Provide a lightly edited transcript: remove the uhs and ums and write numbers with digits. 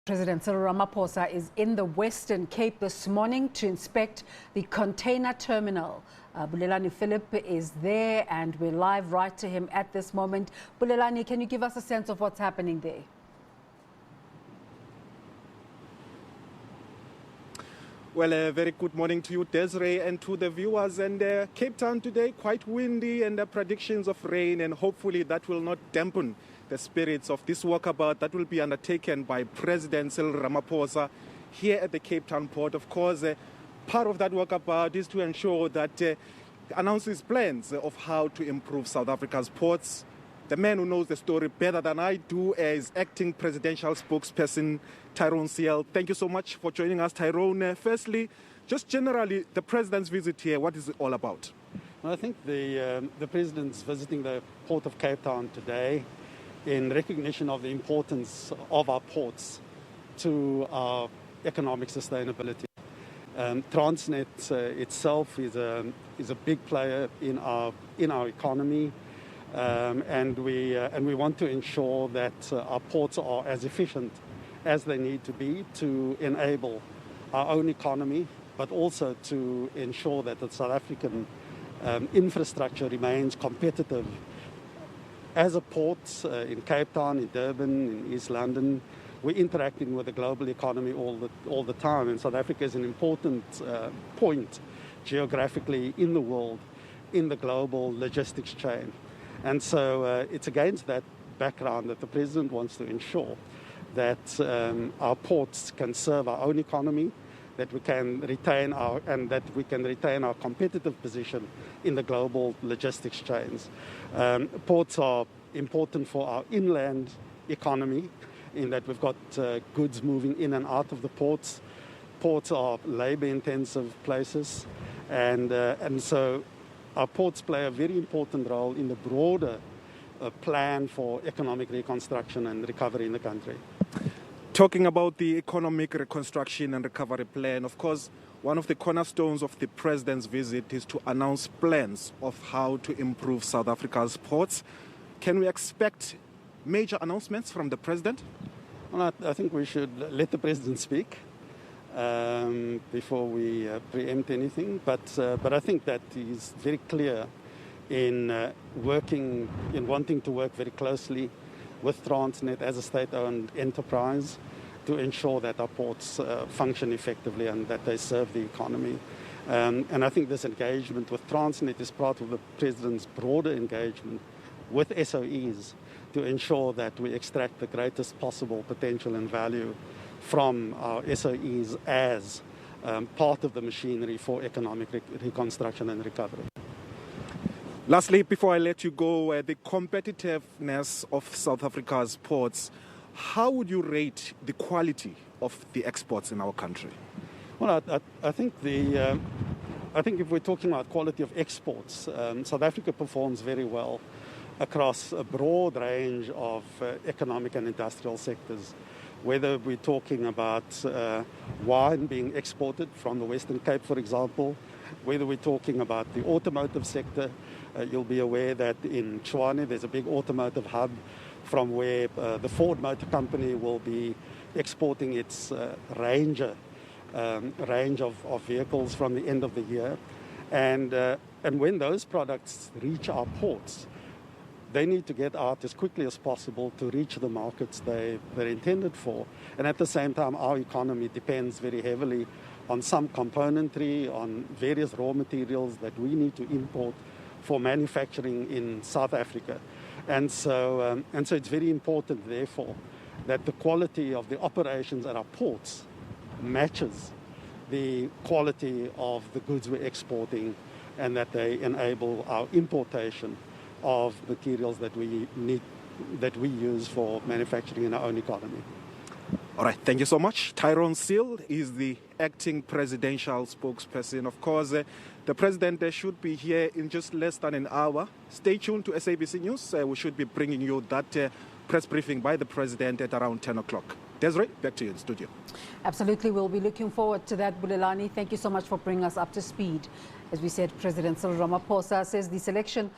President Cyril Ramaphosa is in the Western Cape this morning to inspect the container terminal. Bulelani Phillps is there and we're live right to him at this moment. Bulelani, can you give us a sense of what's happening there? Well, a very good morning to you, Desiree, and to the viewers. And Cape Town today, quite windy and predictions of rain, and hopefully that will not dampen the spirits of this walkabout that will be undertaken by President Cyril Ramaphosa here at the Cape Town port. Of course, part of that walkabout is to ensure that announces plans of how to improve South Africa's ports. The man who knows the story better than I do is acting presidential spokesperson Cyril. Thank you so much for joining us, Tyrone. Firstly, just generally, the president's visit here, what is it all about? Well, I think the president's visiting the port of Cape Town today in recognition of the importance of our ports to our economic sustainability. Transnet itself is a big player in our economy. And we want to ensure that our ports are as efficient as they need to be to enable our own economy, but also to ensure that the South African infrastructure remains competitive. As a port in Cape Town, in Durban, in East London, we're interacting with the global economy all the time, and South Africa is an important point geographically in the world, in the global logistics chain. And so it's against that background that the president wants to ensure that our ports can serve our own economy, that we can retain our competitive position in the global logistics chains. Ports are important for our inland economy in that we've got goods moving in and out of the ports. Ports are labor-intensive places, and so our ports play a very important role in the broader plan for economic reconstruction and recovery in the country. Talking about the economic reconstruction and recovery plan, of course, one of the cornerstones of the president's visit is to announce plans of how to improve South Africa's ports. Can we expect major announcements from the president? Well, I think we should let the president speak before we preempt anything. But I think that he's very clear in wanting to work very closely with Transnet as a state-owned enterprise to ensure that our ports function effectively and that they serve the economy. And I think this engagement with Transnet is part of the president's broader engagement with SOEs to ensure that we extract the greatest possible potential and value from our SOEs as part of the machinery for economic reconstruction and recovery. Lastly, before I let you go, the competitiveness of South Africa's ports, how would you rate the quality of the exports in our country? Well, I think if we're talking about quality of exports, South Africa performs very well across a broad range of economic and industrial sectors. Whether we're talking about wine being exported from the Western Cape, for example, whether we're talking about the automotive sector, you'll be aware that in Tshwane there's a big automotive hub from where the Ford Motor Company will be exporting its range of vehicles from the end of the year. And when those products reach our ports, they need to get out as quickly as possible to reach the markets they're intended for. And at the same time, our economy depends very heavily on some componentry, on various raw materials that we need to import for manufacturing in South Africa. And so it's very important, therefore, that the quality of the operations at our ports matches the quality of the goods we're exporting and that they enable our importation of materials that we need, that we use for manufacturing in our own economy. All right, thank you so much. Cyril is the acting presidential spokesperson. Of course, the president should be here in just less than an hour. Stay tuned to SABC News. We should be bringing you that press briefing by the president at around 10 o'clock. Desiree, back to you in studio. Absolutely, we'll be looking forward to that, Bulelani. Thank you so much for bringing us up to speed. As we said, President Cyril Ramaphosa says the selection